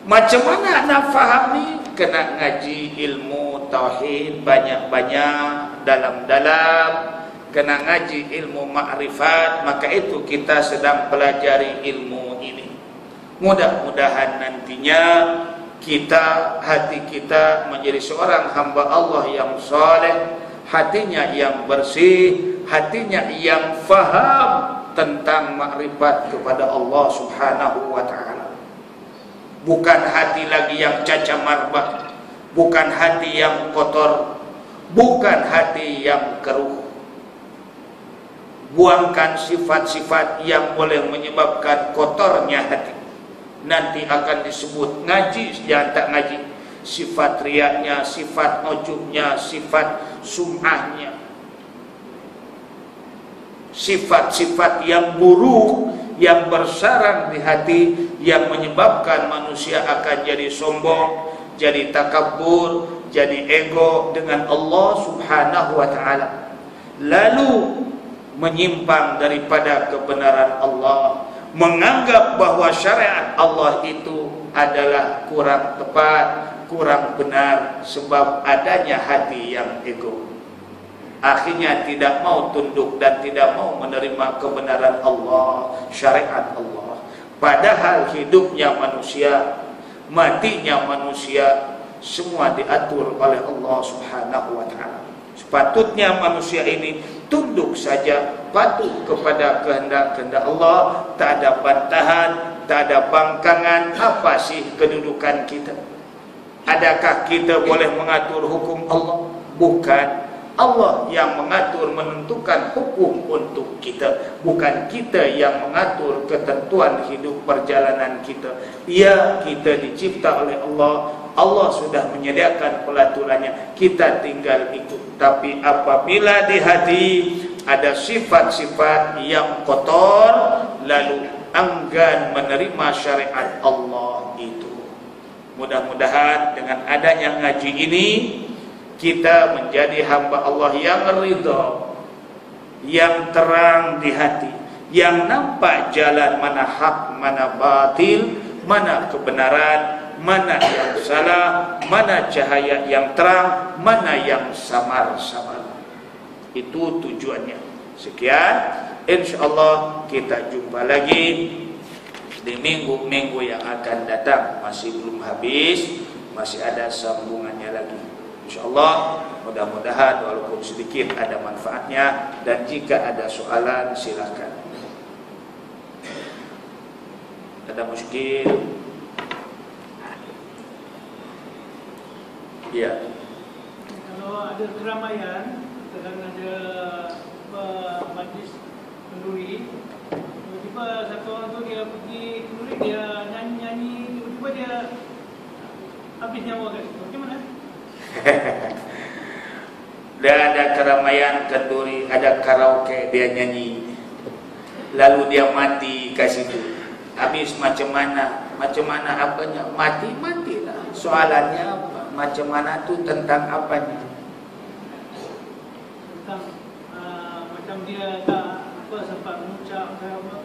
A: Macam mana nak faham ni? Kena ngaji ilmu tauhid banyak-banyak, dalam-dalam. Kena ngaji ilmu ma'rifat. Maka itu kita sedang pelajari ilmu ini. Mudah-mudahan nantinya kita, hati kita menjadi seorang hamba Allah yang saleh, hatinya yang bersih, hatinya yang faham tentang makrifat kepada Allah Subhanahu wa ta'ala. Bukan hati lagi yang cacat marbah, bukan hati yang kotor, bukan hati yang keruh. Buangkan sifat-sifat yang boleh menyebabkan kotornya hati. Nanti akan disebut ngaji yang tak ngaji. Sifat riaknya, sifat ujubnya, sifat sum'ahnya, sifat-sifat yang buruk yang bersarang di hati, yang menyebabkan manusia akan jadi sombong, jadi takabur, jadi ego dengan Allah Subhanahu wa ta'ala, lalu menyimpang daripada kebenaran Allah, menganggap bahwa syariat Allah itu adalah kurang tepat, kurang benar sebab adanya hati yang ego. Akhirnya tidak mau tunduk dan tidak mau menerima kebenaran Allah, syariat Allah. Padahal hidupnya manusia, matinya manusia, semua diatur oleh Allah Subhanahu wa ta'ala. Sepatutnya manusia ini tunduk saja, patuh kepada kehendak-kehendak Allah. Tak ada bantahan, tak ada bangkangan. Apa sih kedudukan kita? Adakah kita boleh mengatur hukum Allah? Bukan. Allah yang mengatur, menentukan hukum untuk kita, bukan kita yang mengatur ketentuan hidup perjalanan kita. Ya, kita dicipta oleh Allah, Allah sudah menyediakan pelaturannya, kita tinggal ikut. Tapi apabila di hati ada sifat-sifat yang kotor, lalu enggan menerima syariat Allah itu. Mudah-mudahan dengan adanya ngaji ini kita menjadi hamba Allah yang ridha, yang terang di hati, yang nampak jalan mana hak, mana batil, mana kebenaran, mana yang salah, mana cahaya yang terang, mana yang samar-samar. Itu tujuannya. Sekian, insyaallah kita jumpa lagi di minggu-minggu yang akan datang. Masih belum habis, masih ada sambungannya lagi. InsyaAllah, mudah-mudahan walaupun sedikit ada manfaatnya. Dan jika ada soalan silakan. Ada muskil? Ya.
B: Kalau ada keramaian, sedang ada majlis kenduri, tiba-tiba satu orang tu dia pergi kenduri, dia nyanyi-nyanyi, tiba-tiba dia habis nyawa kat situ. Macam mana?
A: Dia ada keramaian kenduri, ada karaoke, dia nyanyi, lalu dia mati kat situ. Habis macam mana? Macam mana apanya? Matilah. Soalannya apa? Macam mana tu tentang apanya?
B: Tentang macam dia tak apa sempat mengucap apa.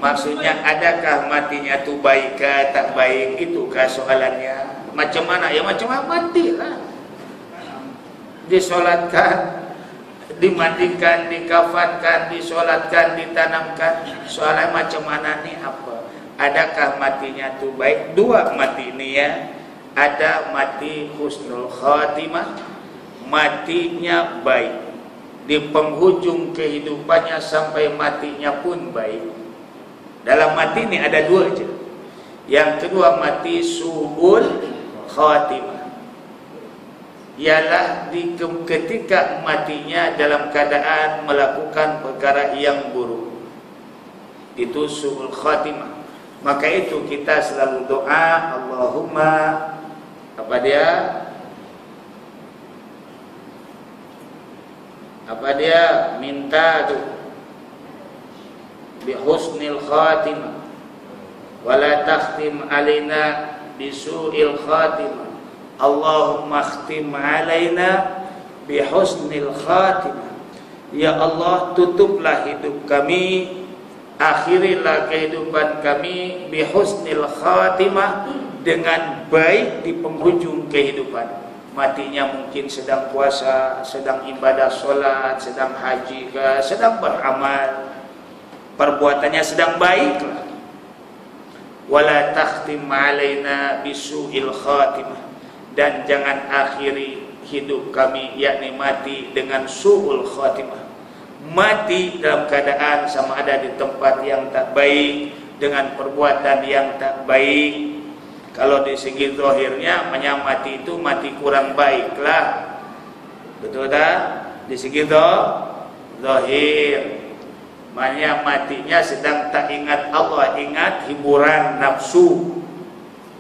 A: Maksudnya adakah matinya tu baik ke tak baik? Itukah soalannya? Macam mana? Ya macam mana? Matilah. Disolatkan, dimandikan, dikafankan, disolatkan, ditanamkan. Soalnya macam mana nih apa? Adakah matinya tuh baik? Dua mati ini ya. Ada mati husnul khatimah, matinya baik di penghujung kehidupannya sampai matinya pun baik. Dalam mati ini ada dua aja. Yang kedua mati su'ul khatimah, ialah ketika matinya dalam keadaan melakukan perkara yang buruk. Itu su'ul khatimah. Maka itu kita selalu doa, Allahumma apa dia? Apa dia minta tuh? Bi husnil khatimah wala takhtim alaina bisu'il khatimah. Allahumma khtim alaina bi husnil khatimah. Ya Allah, tutuplah hidup kami, akhirilah kehidupan kami bi husnil khatimah, dengan baik di penghujung kehidupan. Matinya mungkin sedang puasa, sedang ibadah solat, sedang haji ke, sedang beramal, perbuatannya sedang baiklah. Wala takhtim alaina bisu'il khatimah, dan jangan akhiri hidup kami yakni mati dengan su'ul khatimah, mati dalam keadaan sama ada di tempat yang tak baik, dengan perbuatan yang tak baik. Kalau di segi zahirnya mati itu mati kurang baiklah, betul tak? Di segi zahir maknanya matinya sedang tak ingat Allah, ingat hiburan nafsu.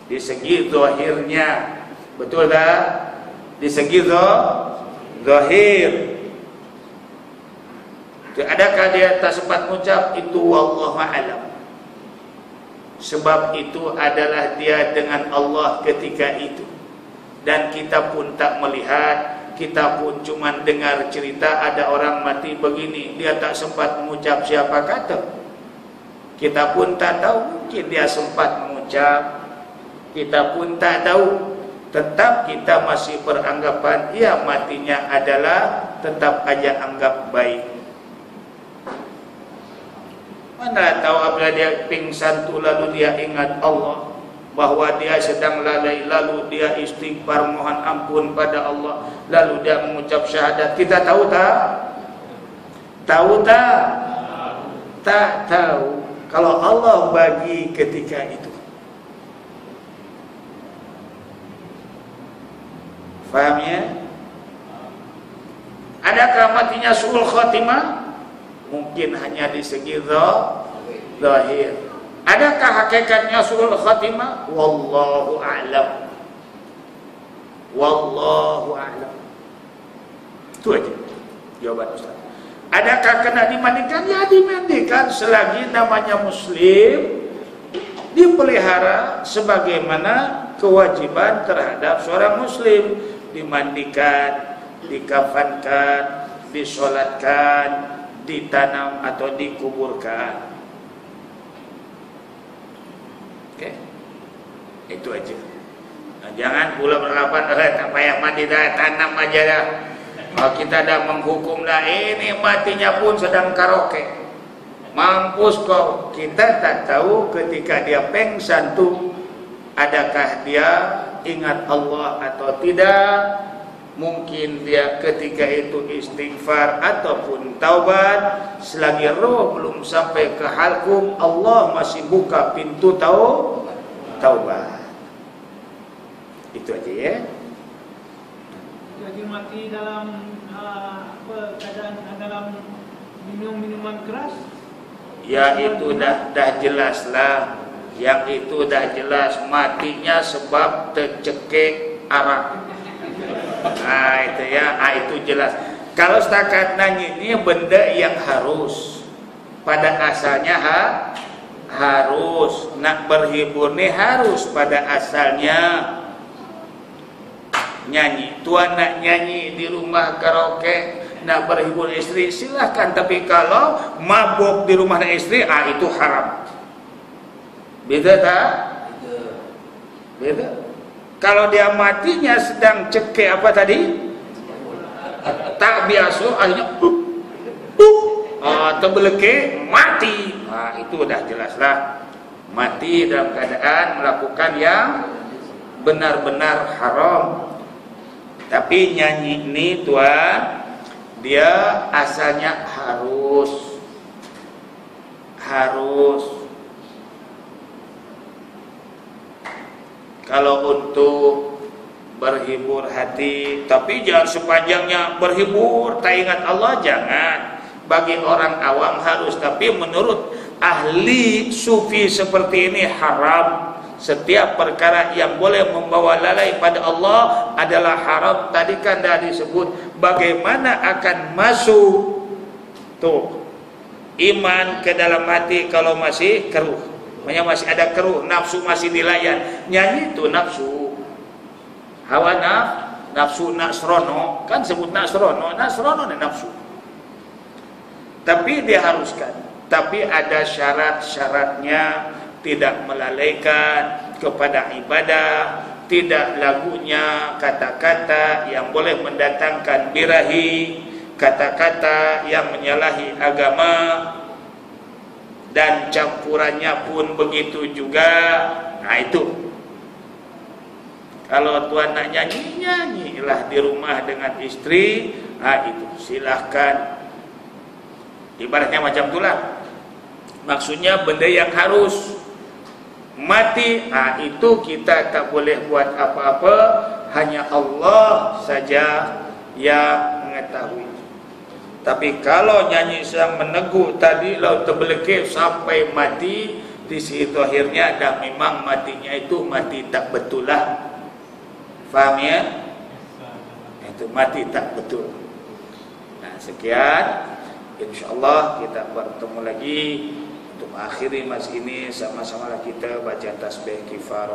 A: Di segi zahirnya, betul tak? Di segi zahir, adakah dia tak sempat mengucap itu wallahu a'lam? Sebab itu adalah dia dengan Allah ketika itu, dan kita pun tak melihat. Kita pun cuma dengar cerita ada orang mati begini, dia tak sempat mengucap siapa kata. Kita pun tak tahu, mungkin dia sempat mengucap, kita pun tak tahu. Tetap kita masih beranggapan ya matinya adalah tetap aja anggap baik. Mana tahu apabila dia pingsan tu lalu dia ingat Allah, bahwa dia sedang lalai, lalu dia istighfar mohon ampun pada Allah, lalu dia mengucap syahadat. Kita tahu tak? Tahu tak? Tak tahu. Kalau Allah bagi ketika itu, faham ya? Adakah matinya su'ul khatimah? Mungkin hanya di segi zahir. Adakah hakikatnya su'ul khatimah? Wallahu a'lam. Wallahu a'lam. Itu aja jawaban Ustaz. Adakah kena dimandikan? Ya dimandikan selagi namanya muslim, dipelihara sebagaimana kewajiban terhadap seorang muslim, dimandikan, dikafankan, disolatkan, ditanam atau dikuburkan. Oke, itu aja. Nah, jangan pula beranggapan tak payah mandi dah, tanam aja dah. Kalau kita dah menghukum dah, ini matinya pun sedang karaoke, mampus kau. Kita tak tahu ketika dia pengsan tu, adakah dia ingat Allah atau tidak. Mungkin dia ketika itu istighfar ataupun taubat. Selagi roh belum sampai ke halkum, Allah masih buka pintu taubat. Itu aja ya.
B: Jadi mati dalam keadaan dalam minuman keras? Ya itu dah jelas lah. Yang itu dah jelas matinya sebab tercekik arak. Nah itu ya, itu jelas. Kalau setakat nanya ini benda yang harus, pada asalnya harus nak berhibur nih harus pada asalnya nyanyi. Tuan nak nyanyi di rumah karaoke, nak berhibur istri silahkan. Tapi kalau mabuk di rumah istri, itu haram. Beda tak? Beda. Kalau dia matinya sedang cekik apa tadi?
A: Tak biasa akhirnya terbelekeh mati. Itu dah jelaslah mati dalam keadaan melakukan yang benar-benar haram. Tapi nyanyi ini tuan, dia asalnya harus kalau untuk berhibur hati, tapi jangan sepanjangnya berhibur tak ingat Allah, jangan. Bagi orang awam harus, tapi menurut ahli sufi seperti ini haram. Setiap perkara yang boleh membawa lalai pada Allah adalah haram. Tadi kan dah disebut bagaimana akan masuk tuh iman ke dalam hati kalau masih keruh. Masih ada keruh, nafsu masih dilayan. Nyanyi itu nafsu. Hawa nafsu nasrono, kan sebut nasrono dan nafsu. Tapi diharuskan, tapi ada syarat-syaratnya, tidak melalaikan kepada ibadah, tidak lagunya kata-kata yang boleh mendatangkan birahi, kata-kata yang menyalahi agama, dan campurannya pun begitu juga. Itu kalau tuan nak nyanyi, nyanyilah di rumah dengan istri. Itu silahkan. Ibaratnya macam itulah. Maksudnya benda yang harus mati, itu kita tak boleh buat apa-apa, hanya Allah saja yang mengetahui. Tapi kalau nyanyi sedang meneguh tadi, lalu terbelekeh sampai mati, di situ akhirnya dah memang matinya itu mati tak betul lah. Faham ya? Itu mati tak betul. Sekian. InsyaAllah kita bertemu lagi untuk mengakhiri majlis ini. Sama-samalah kita baca tasbih kifarah.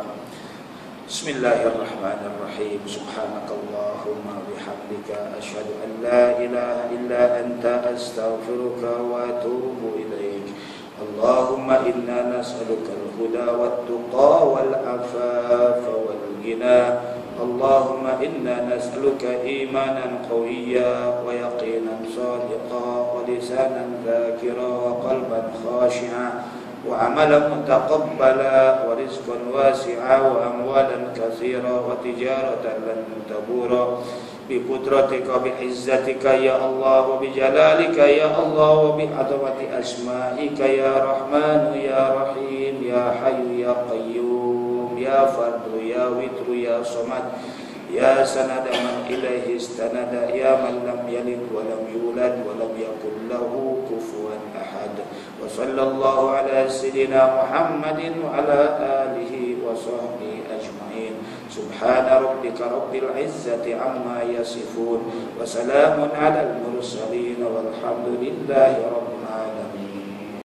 A: Bismillahirrahmanirrahim. Subhanakallahumma bihamdika asyhadu an la ilaha illa anta astaghfiruka wa atubu ilaik. Allahumma inna nas'aluka al-huda wat-tuqa wal-afafa wal-ghina. Allahumma inna nas'aluka imanan qawiyya wa yaqinan sadiqa wa lisanan dhakira wa qalban khashi'a wa amalan mutaqabbala wa rizqan wasi'a wa amwalan katsira wa tijaratan lan tabura bi qudratika bi izzatika ya Allah wa bi jalalika ya Allah wa bi azamati asma'ika ya Rahman ya Rahim ya Hayyu ya Qayyum ya Fardu ya Witru ya Samad ya sanada man ilaihi istanada ya man lam yalid wa lam yulad wa lam yakul lahu kufuwan ahad. Wa sallallahu ala sayyidina Muhammadin wa ala alihi wa sahbihi ajma'in. Subhana rabbika rabbil izzati amma yasifun wa salamun ala al mursalin walhamdulillahi rabbil